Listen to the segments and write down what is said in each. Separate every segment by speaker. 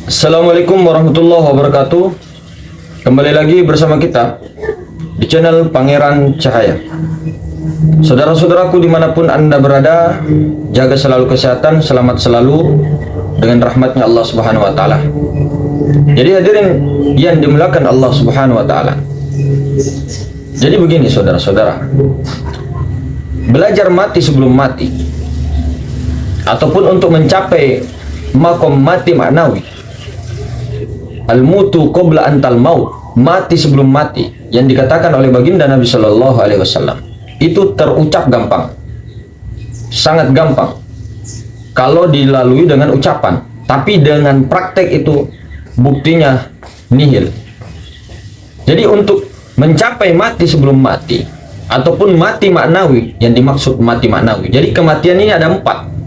Speaker 1: Assalamualaikum warahmatullahi wabarakatuh. Kembali lagi bersama kita di channel Pangeran Cahaya. Saudara-saudaraku dimanapun Anda berada, jaga selalu kesehatan, selamat selalu dengan rahmatnya Allah Subhanahu wa Ta'ala. Jadi hadirin yang dimuliakan Allah Subhanahu wa Ta'ala, jadi begini saudara-saudara, belajar mati sebelum mati ataupun untuk mencapai makom mati maknawi, al-mutu qabla antal maut, mati sebelum mati, yang dikatakan oleh baginda Nabi Shallallahu Alaihi Wasallam, itu terucap gampang, sangat gampang kalau dilalui dengan ucapan, tapi dengan praktek itu buktinya nihil. Jadi untuk mencapai mati sebelum mati ataupun mati maknawi, yang dimaksud mati maknawi, jadi kematian ini ada 4.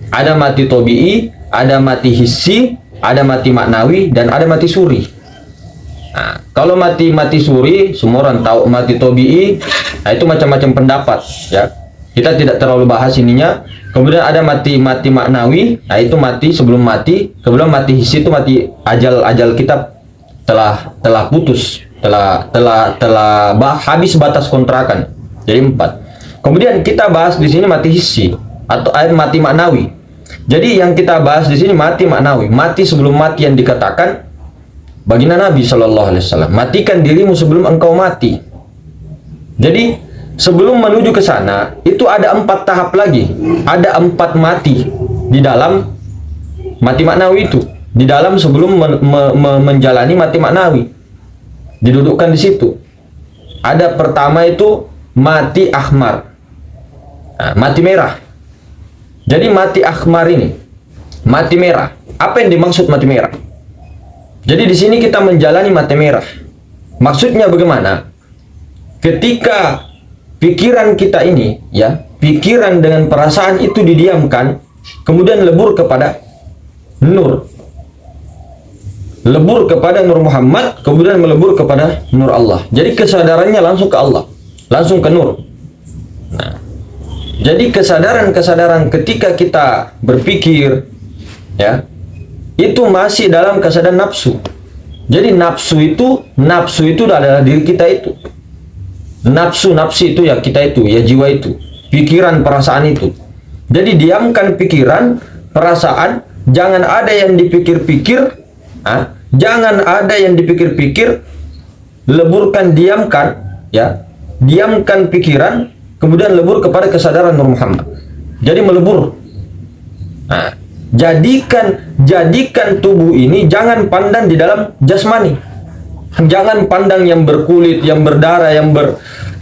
Speaker 1: Ada mati tobi'i, ada mati hissi, ada mati maknawi, dan ada mati suri. Nah, kalau mati suri, semua orang tahu. Mati tobi'i, nah itu macam-macam pendapat, ya. Kita tidak terlalu bahas ininya. Kemudian ada mati maknawi, nah itu mati sebelum mati. Kemudian mati hissi itu mati ajal kita telah putus, habis batas kontrakan. Jadi 4. Kemudian kita bahas di sini mati hissi atau mati maknawi. Jadi yang kita bahas di sini mati maknawi, mati sebelum mati, yang dikatakan baginda Nabi Shallallahu Alaihi Wasallam, matikan dirimu sebelum engkau mati. Jadi sebelum menuju ke sana itu ada 4 tahap lagi, ada 4 mati di dalam mati maknawi itu, di dalam sebelum menjalani mati maknawi, didudukkan di situ. Ada pertama itu mati ahmar, nah, mati merah. Jadi mati akhmar ini, mati merah. Apa yang dimaksud mati merah? Jadi di sini kita menjalani mati merah. Maksudnya bagaimana? Ketika pikiran kita ini, ya, pikiran dengan perasaan itu didiamkan, kemudian lebur kepada nur. Lebur kepada Nur Muhammad, kemudian melebur kepada Nur Allah. Jadi kesadarannya langsung ke Allah, langsung ke nur. Nah, jadi kesadaran ketika kita berpikir, ya, itu masih dalam kesadaran nafsu. Jadi nafsu itu adalah diri kita itu. Nafsu itu ya kita itu, ya jiwa itu, pikiran perasaan itu. Jadi diamkan pikiran, perasaan, jangan ada yang dipikir-pikir, jangan ada yang dipikir-pikir, leburkan, diamkan, ya, diamkan pikiran. Kemudian lebur kepada kesadaran Nur Muhammad. Jadi melebur. Nah, jadikan tubuh ini jangan pandang di dalam jasmani. Jangan pandang yang berkulit, yang berdarah,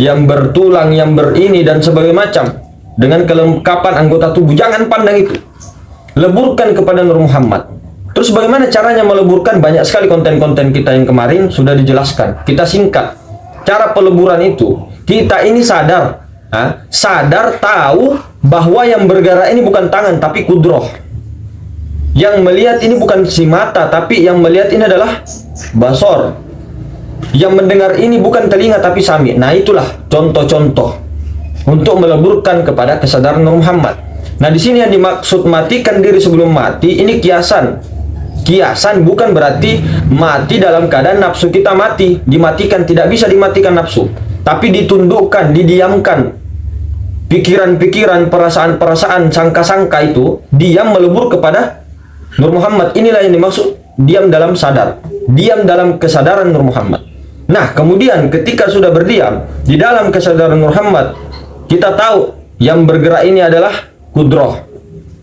Speaker 1: yang bertulang, yang berini dan sebagainya macam, dengan kelengkapan anggota tubuh. Jangan pandang itu. Leburkan kepada Nur Muhammad. Terus bagaimana caranya meleburkan? Banyak sekali konten-konten kita yang kemarin sudah dijelaskan. Kita singkat. Cara peleburan itu, kita ini sadar tahu bahwa yang bergerak ini bukan tangan tapi kudroh. Yang melihat ini bukan si mata, tapi yang melihat ini adalah basor. Yang mendengar ini bukan telinga tapi sami. Nah, itulah contoh-contoh untuk meleburkan kepada kesadaran Nur Muhammad. Nah, di sini yang dimaksud matikan diri sebelum mati ini kiasan. Kiasan bukan berarti mati dalam keadaan nafsu kita mati, dimatikan. Tidak bisa dimatikan nafsu, tapi ditundukkan, didiamkan. Pikiran-pikiran, perasaan-perasaan, sangka-sangka itu diam melebur kepada Nur Muhammad. Inilah yang dimaksud diam dalam sadar, diam dalam kesadaran Nur Muhammad. Nah, kemudian ketika sudah berdiam di dalam kesadaran Nur Muhammad, kita tahu yang bergerak ini adalah kudroh,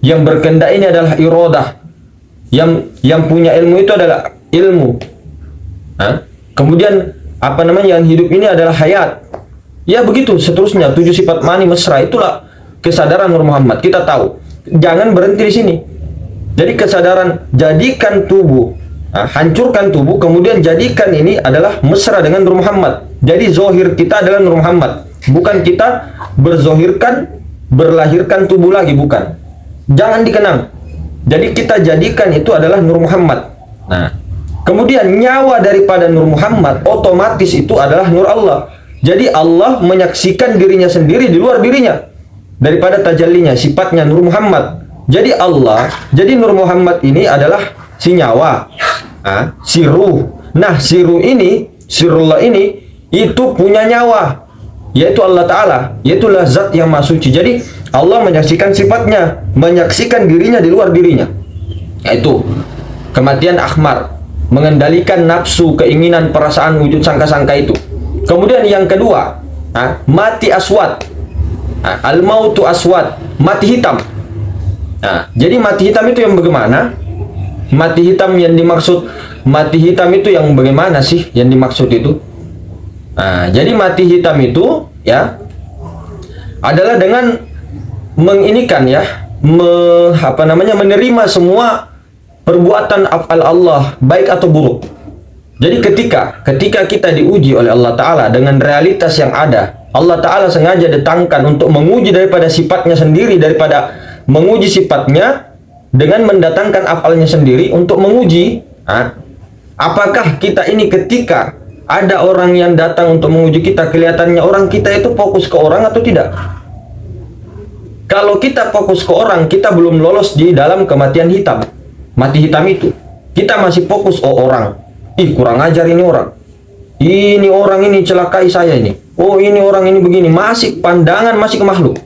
Speaker 1: yang berkehendak ini adalah irodah, yang punya ilmu itu adalah ilmu. Kemudian yang hidup ini adalah hayat. Ya begitu seterusnya, 7 sifat mani mesra, itulah kesadaran Nur Muhammad. Kita tahu, jangan berhenti di sini. Jadi kesadaran, jadikan tubuh, hancurkan tubuh, kemudian jadikan ini adalah mesra dengan Nur Muhammad. Jadi zohir kita adalah Nur Muhammad, bukan kita berlahirkan tubuh lagi, bukan. Jangan dikenang. Jadi kita jadikan itu adalah Nur Muhammad. Nah, kemudian nyawa daripada Nur Muhammad otomatis itu adalah Nur Allah. Jadi Allah menyaksikan dirinya sendiri di luar dirinya daripada tajallinya, sifatnya Nur Muhammad. Jadi Allah, jadi Nur Muhammad ini adalah si nyawa, si ruh. Nah, si ruh ini, sirullah ini, itu punya nyawa, yaitu Allah Ta'ala, yaitulah zat yang maha suci. Jadi Allah menyaksikan sifatnya, menyaksikan dirinya di luar dirinya, yaitu kematian akhmar, mengendalikan nafsu, keinginan, perasaan, wujud sangka-sangka itu. Kemudian yang kedua, mati aswad, al-mautu aswad, mati hitam. Jadi mati hitam itu yang bagaimana? Mati hitam yang dimaksud, mati hitam itu yang bagaimana sih yang dimaksud itu? Jadi mati hitam itu ya adalah dengan menginikan ya, menerima semua perbuatan af'al Allah, baik atau buruk. Jadi ketika kita diuji oleh Allah Ta'ala dengan realitas yang ada, Allah Ta'ala sengaja datangkan untuk menguji daripada sifatnya sendiri, daripada menguji sifatnya dengan mendatangkan afalnya sendiri untuk menguji apakah kita ini ketika ada orang yang datang untuk menguji kita, kelihatannya orang kita itu fokus ke orang atau tidak. Kalau kita fokus ke orang, kita belum lolos di dalam kematian hitam, mati hitam itu. Kita masih fokus, oh orang, kurang ajar ini orang ini celakai saya ini, oh ini orang ini begini, masih pandangan masih ke makhluk.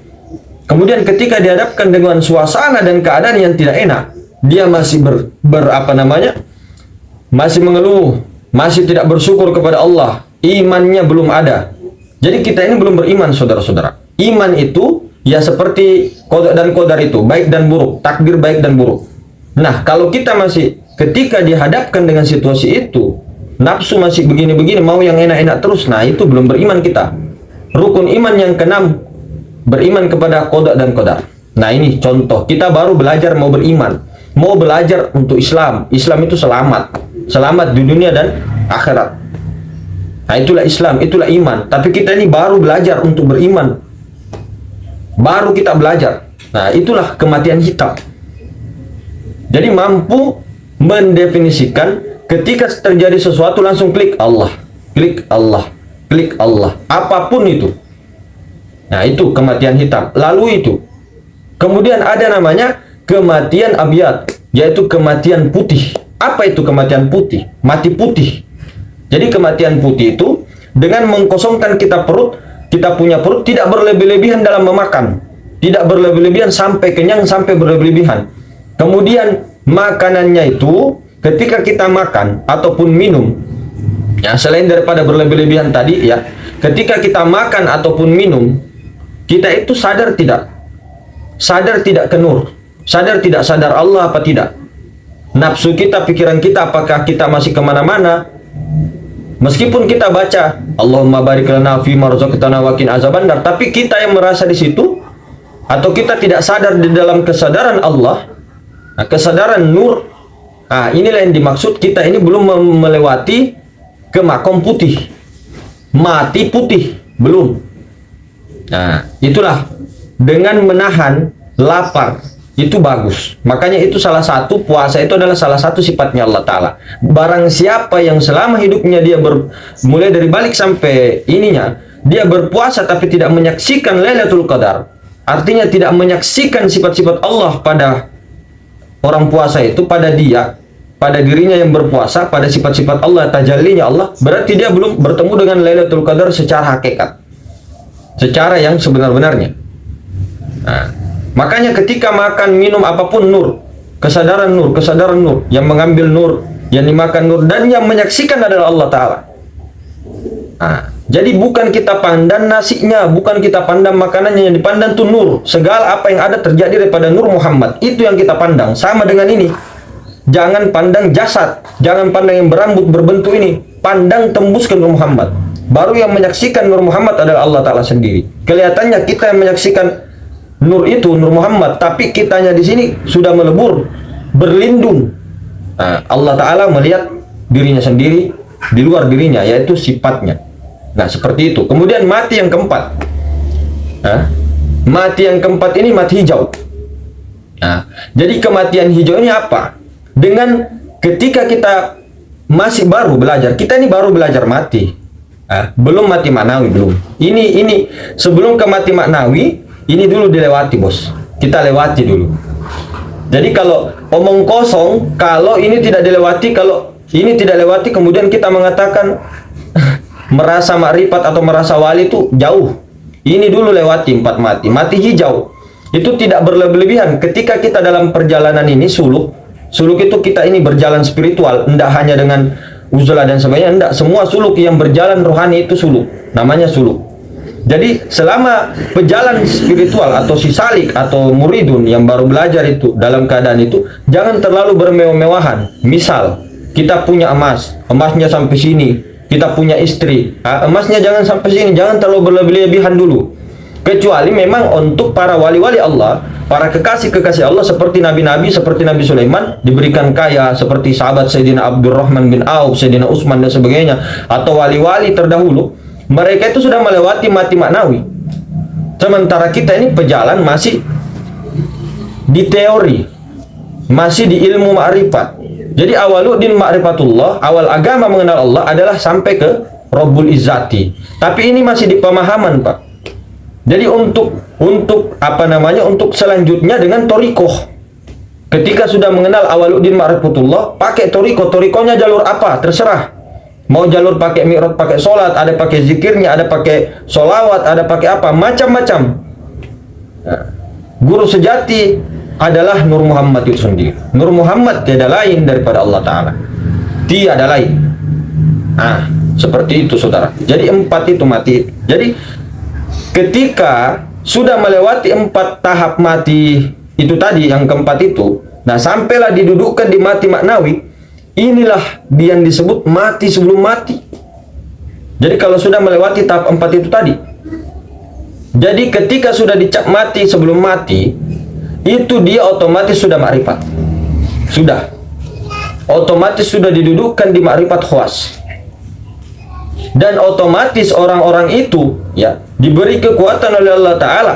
Speaker 1: Kemudian ketika dihadapkan dengan suasana dan keadaan yang tidak enak, dia masih masih mengeluh, masih tidak bersyukur kepada Allah, imannya belum ada. Jadi kita ini belum beriman, saudara-saudara. Iman itu ya seperti qada dan qadar itu, baik dan buruk, takdir baik dan buruk. Nah, kalau kita masih ketika dihadapkan dengan situasi itu, nafsu masih begini-begini, mau yang enak-enak terus, nah itu belum beriman kita. Rukun iman yang keenam, beriman kepada qada dan qadar. Nah, ini contoh, kita baru belajar mau beriman, mau belajar untuk Islam. Islam itu selamat di dunia dan akhirat. Nah, itulah Islam, itulah iman. Tapi kita ini baru belajar untuk beriman, baru kita belajar. Nah, itulah kematian hitam. Jadi mampu mendefinisikan ketika terjadi sesuatu langsung klik Allah, klik Allah, klik Allah, apapun itu. Nah, itu kematian hitam. Lalu itu kemudian ada namanya kematian abyad, yaitu kematian putih. Apa itu kematian putih? Mati putih. Jadi kematian putih itu dengan mengkosongkan kita punya perut, tidak berlebih-lebihan dalam memakan, tidak berlebih-lebihan sampai kenyang, sampai berlebih-lebihan. Kemudian makanannya itu ketika kita makan ataupun minum, ya selain daripada berlebih-lebihan tadi ya, ketika kita makan ataupun minum, kita itu sadar tidak ke nur, sadar tidak sadar Allah apa tidak, nafsu kita, pikiran kita, apakah kita masih kemana-mana. Meskipun kita baca Allahumma barik lana fi ma razaqtana wa qina azabannar, tapi kita yang merasa di situ, atau kita tidak sadar di dalam kesadaran Allah, kesadaran nur. Inilah yang dimaksud, kita ini belum melewati ke makom putih, mati putih, belum. Nah, itulah dengan menahan lapar itu bagus. Makanya itu salah satu, puasa itu adalah salah satu sifatnya Allah Ta'ala. Barang siapa yang selama hidupnya dia mulai dari balik sampai ininya, dia berpuasa tapi tidak menyaksikan Lailatul Qadar, artinya tidak menyaksikan sifat-sifat Allah pada orang puasa itu, pada dirinya yang berpuasa, pada sifat-sifat Allah, tajallinya Allah, berarti dia belum bertemu dengan Lailatul Qadar secara hakikat, secara yang sebenar-benarnya. Nah, makanya ketika makan, minum apapun nur, kesadaran nur, yang mengambil nur, yang dimakan nur, dan yang menyaksikan adalah Allah Ta'ala. Jadi bukan kita pandang nasinya, bukan kita pandang makanannya, yang dipandang itu nur. Segala apa yang ada terjadi daripada nur Muhammad, itu yang kita pandang. Sama dengan ini, jangan pandang jasad, jangan pandang yang berambut berbentuk ini, pandang tembus ke nur Muhammad. Baru yang menyaksikan nur Muhammad adalah Allah Ta'ala sendiri. Kelihatannya kita yang menyaksikan nur itu, nur Muhammad, tapi kitanya di sini sudah melebur, berlindung. Allah Ta'ala melihat dirinya sendiri di luar dirinya, yaitu sifatnya. Nah, seperti itu. Kemudian mati yang keempat. Mati yang keempat ini mati hijau. Jadi kematian hijau ini apa? Dengan ketika kita masih baru belajar, kita ini baru belajar mati. Belum mati maknawi, belum. Ini sebelum ke mati maknawi, ini dulu dilewati, bos. Kita lewati dulu. Jadi kalau omong kosong, kalau ini tidak dilewati, kalau ini tidak lewati, kemudian kita mengatakan merasa makrifat atau merasa wali itu jauh. Ini dulu lewati 4 mati, mati hijau. Itu tidak berlebihan. Ketika kita dalam perjalanan ini suluk itu kita ini berjalan spiritual, tidak hanya dengan uzlah dan sebagainya, tidak. Semua suluk yang berjalan rohani itu suluk, namanya suluk. Jadi selama pejalan spiritual atau si salik atau muridun yang baru belajar itu dalam keadaan itu, jangan terlalu bermewah-mewahan. Misal kita punya emas, emasnya sampai sini, kita punya istri, emasnya jangan sampai sini, jangan terlalu berlebihan dulu. Kecuali memang untuk para wali-wali Allah, para kekasih-kekasih Allah seperti nabi-nabi, seperti Nabi Sulaiman diberikan kaya, seperti sahabat Sayyidina Abdurrahman bin Auf, Sayyidina Utsman dan sebagainya, atau wali-wali terdahulu, mereka itu sudah melewati mati maknawi. Sementara kita ini pejalan masih di teori, masih di ilmu ma'rifat. Jadi awaluddin ma'rifatullah, awal agama mengenal Allah adalah sampai ke Rabbul Izzati. Tapi ini masih di pemahaman, Pak. Jadi untuk untuk selanjutnya dengan torikoh. Ketika sudah mengenal awaluddin ma'rifatullah, pakai torikohnya jalur apa? Terserah. Mau jalur pakai mi'raj, pakai sholat, ada pakai zikirnya, ada pakai sholawat, ada pakai apa, macam-macam. Nah, guru sejati adalah Nur Muhammad itu sendiri. Nur Muhammad tiada lain daripada Allah Ta'ala, tiada lain. Nah, seperti itu saudara. Jadi 4 itu mati. Jadi ketika sudah melewati 4 tahap mati itu tadi, yang keempat itu, nah sampailah didudukkan di mati maknawi. Inilah yang disebut mati sebelum mati. Jadi kalau sudah melewati tahap 4 itu tadi, jadi ketika sudah dicap mati sebelum mati, itu dia otomatis sudah makrifat. Sudah otomatis sudah didudukkan di makrifat khawas. Dan otomatis orang-orang itu ya diberi kekuatan oleh Allah Ta'ala,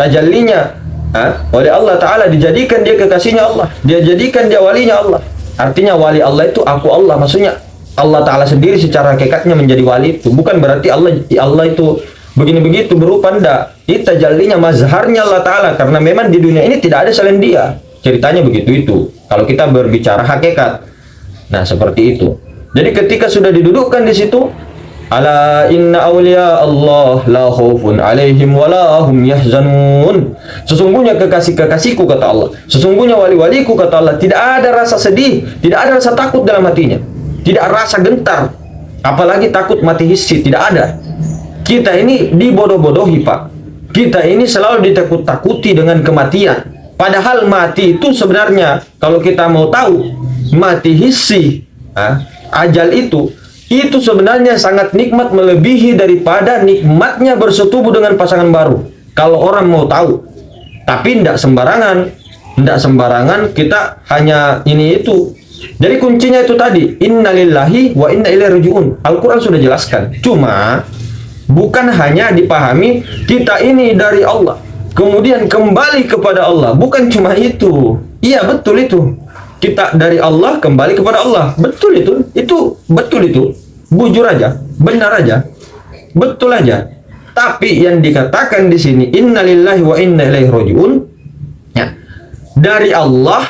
Speaker 1: tajallinya oleh Allah Ta'ala, dijadikan dia kekasihnya Allah, dia jadikan dia walinya Allah. Artinya wali Allah itu aku Allah, maksudnya Allah Ta'ala sendiri secara hakikatnya menjadi wali itu. Bukan berarti Allah itu begini-begitu berupa, ndak. Itu tajallinya, mazharnya Allah Ta'ala, karena memang di dunia ini tidak ada selain dia. Ceritanya begitu itu kalau kita berbicara hakikat. Nah seperti itu. Jadi ketika sudah didudukkan di situ, ala inna awliya Allah la khaufun alaihim wa la hum yahzanun. Sesungguhnya kekasih-kekasihku kata Allah, sesungguhnya wali-waliku kata Allah, tidak ada rasa sedih, tidak ada rasa takut dalam hatinya, tidak rasa gentar, apalagi takut mati hissi, tidak ada. Kita ini dibodoh-bodohi, Pak. Kita ini selalu ditakut-takuti dengan kematian. Padahal mati itu sebenarnya kalau kita mau tahu, mati hissi, ajal itu sebenarnya sangat nikmat, melebihi daripada nikmatnya bersetubuh dengan pasangan baru. Kalau orang mau tahu, tapi tidak sembarangan kita hanya ini itu. Jadi kuncinya itu tadi, innalillahi wa inna ilaihi rajiun. Al-Quran sudah jelaskan. Cuma bukan hanya dipahami kita ini dari Allah, kemudian kembali kepada Allah. Bukan cuma itu. Iya betul itu. Kita dari Allah kembali kepada Allah. Betul itu betul itu. Bujur aja, benar aja, betul aja. Tapi yang dikatakan di sini innalillahi wa inna ilaihi rajiun, ya, dari Allah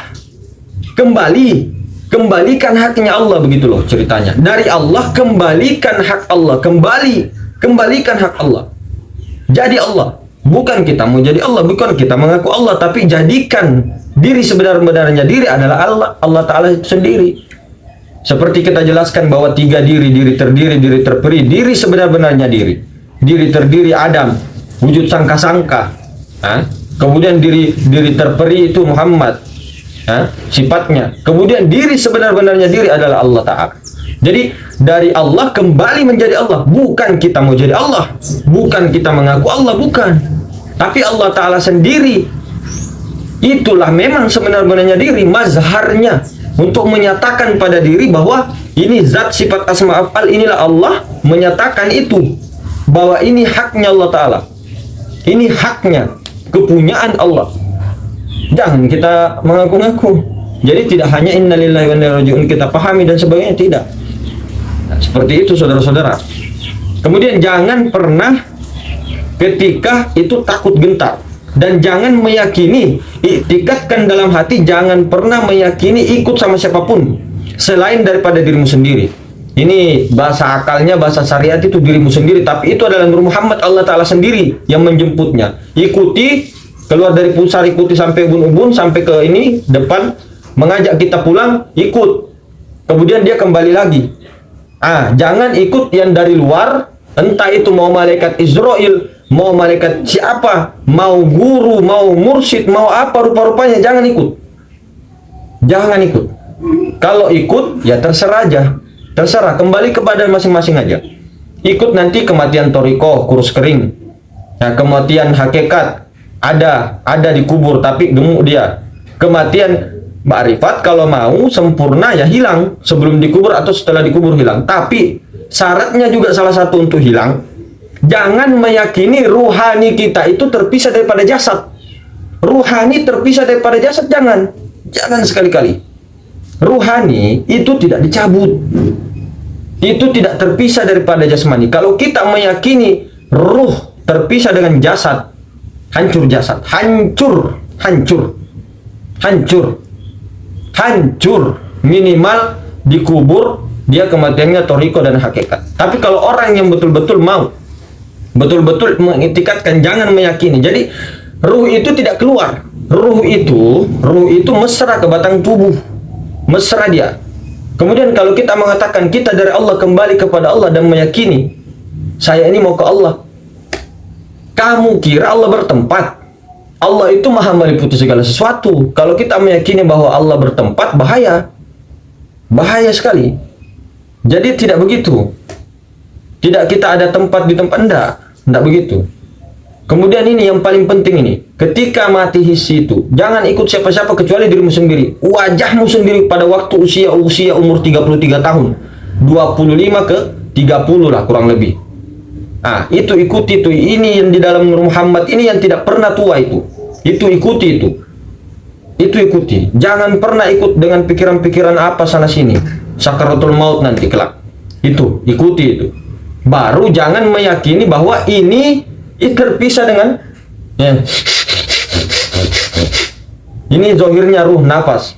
Speaker 1: kembalikan haknya Allah, begitu loh ceritanya. Dari Allah kembalikan hak Allah, kembalikan hak Allah. Jadi Allah, bukan kita mau jadi Allah, bukan kita mengaku Allah, tapi jadikan diri sebenar-benarnya diri adalah Allah Ta'ala sendiri. Seperti kita jelaskan bahwa 3 diri terdiri, diri terperi, diri sebenar-benarnya diri terdiri Adam, wujud sangka-sangka, kemudian diri terperi itu Muhammad, sifatnya, kemudian diri sebenar-benarnya diri adalah Allah Ta'ala. Jadi dari Allah kembali menjadi Allah, bukan kita mau jadi Allah, bukan kita mengaku Allah, bukan, tapi Allah Ta'ala sendiri. Itulah memang sebenar-benarnya diri, mazharnya, untuk menyatakan pada diri bahwa ini zat sifat asma af'al, inilah Allah, menyatakan itu bahwa ini haknya Allah Ta'ala, ini haknya, kepunyaan Allah. Jangan kita mengaku-ngaku. Jadi tidak hanya innalillahi wa inna ilaihi raji'un kita pahami dan sebagainya, tidak. Nah, seperti itu saudara-saudara. Kemudian jangan pernah ketika itu takut gentar. Dan jangan meyakini, iktikadkan dalam hati, jangan pernah meyakini ikut sama siapapun selain daripada dirimu sendiri. Ini bahasa akalnya, bahasa syariat itu dirimu sendiri, tapi itu adalah Nur Muhammad, Allah Ta'ala sendiri yang menjemputnya. Ikuti, keluar dari pusar, ikuti sampai ubun-ubun, sampai ke ini depan, mengajak kita pulang, ikut. Kemudian dia kembali lagi. Jangan ikut yang dari luar, entah itu mau malaikat Israel, mau malaikat siapa, mau guru, mau mursyid, mau apa rupa-rupanya, jangan ikut. Jangan ikut. Kalau ikut, ya terserah aja. Terserah, kembali kepada masing-masing aja. Ikut nanti kematian toriko, kurus kering. Nah, kematian hakikat, ada di kubur, tapi gemuk dia. Kematian ma'rifat, kalau mau sempurna ya hilang. Sebelum dikubur atau setelah dikubur hilang. Tapi, syaratnya juga salah satu untuk hilang, jangan meyakini ruhani kita itu terpisah daripada jasad. Ruhani terpisah daripada jasad, jangan. Jangan sekali-kali. Ruhani itu tidak dicabut. Itu tidak terpisah daripada jasmani. Kalau kita meyakini ruh terpisah dengan jasad, hancur jasad. Hancur. Minimal dikubur, dia kematiannya toriko dan hakikat. Tapi kalau orang yang betul-betul mau, betul-betul mengiktikadkan, jangan meyakini. Jadi ruh itu tidak keluar. Ruh itu mesra ke batang tubuh. Mesra dia. Kemudian kalau kita mengatakan kita dari Allah, kembali kepada Allah dan meyakini saya ini mau ke Allah. Kamu kira Allah bertempat? Allah itu maha meliputi segala sesuatu. Kalau kita meyakini bahwa Allah bertempat, bahaya. Bahaya sekali. Jadi tidak begitu. Tidak kita ada tempat di tempat, enggak begitu. Kemudian ini yang paling penting ini, ketika mati hissi itu, jangan ikut siapa-siapa kecuali dirimu sendiri. Wajahmu sendiri pada waktu usia umur 33 tahun. 25 ke 30 lah kurang lebih. Itu ikuti itu. Ini yang di dalam Nur Muhammad ini yang tidak pernah tua itu. Itu ikuti itu. Itu ikuti. Jangan pernah ikut dengan pikiran-pikiran apa sana sini. Sakaratul maut nanti kelak. Itu, ikuti itu. Baru jangan meyakini bahwa ini terpisah dengan ini zohirnya ruh, nafas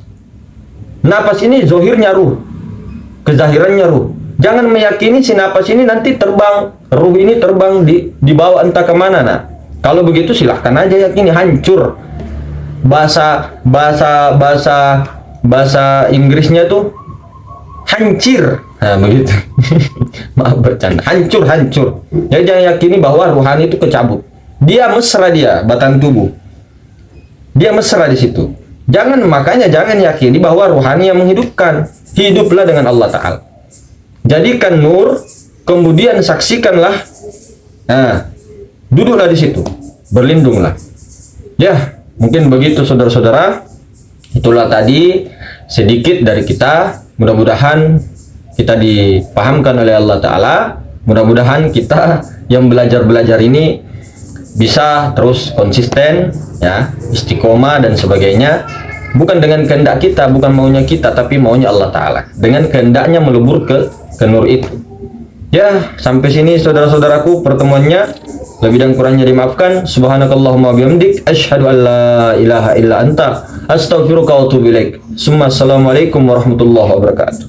Speaker 1: ini zohirnya ruh, kezahirannya ruh. Jangan meyakini si nafas ini nanti terbang, ruh ini terbang dibawa entah kemana. Nah, kalau begitu silahkan aja yakini, hancur. Bahasa Inggrisnya tuh hancur. Nah, begitu. Maaf bercanda. Hancur. Jadi jangan yakini bahwa ruhani itu kecabut. Dia mesra, dia batang tubuh. Dia mesra di situ. Makanya jangan yakini bahwa ruhani yang menghidupkan. Hiduplah dengan Allah Ta'ala. Jadikan nur, kemudian saksikanlah. Nah, duduklah di situ. Berlindunglah. Ya, mungkin begitu saudara-saudara. Itulah tadi sedikit dari kita. Mudah-mudahan kita dipahamkan oleh Allah Ta'ala. Mudah-mudahan kita yang belajar ini bisa terus konsisten, ya, istiqomah dan sebagainya. Bukan dengan kehendak kita, bukan maunya kita, tapi maunya Allah Ta'ala. Dengan kehendaknya melebur ke nur itu. Ya, sampai sini saudara-saudaraku pertemuannya. Lebih dan kurangnya dimaafkan. Subhanakallahumma bihamdik, asyhadu an la ilaha illa anta, astaghfiruka wa atubu ilaik. Assalamualaikum warahmatullahi wabarakatuh.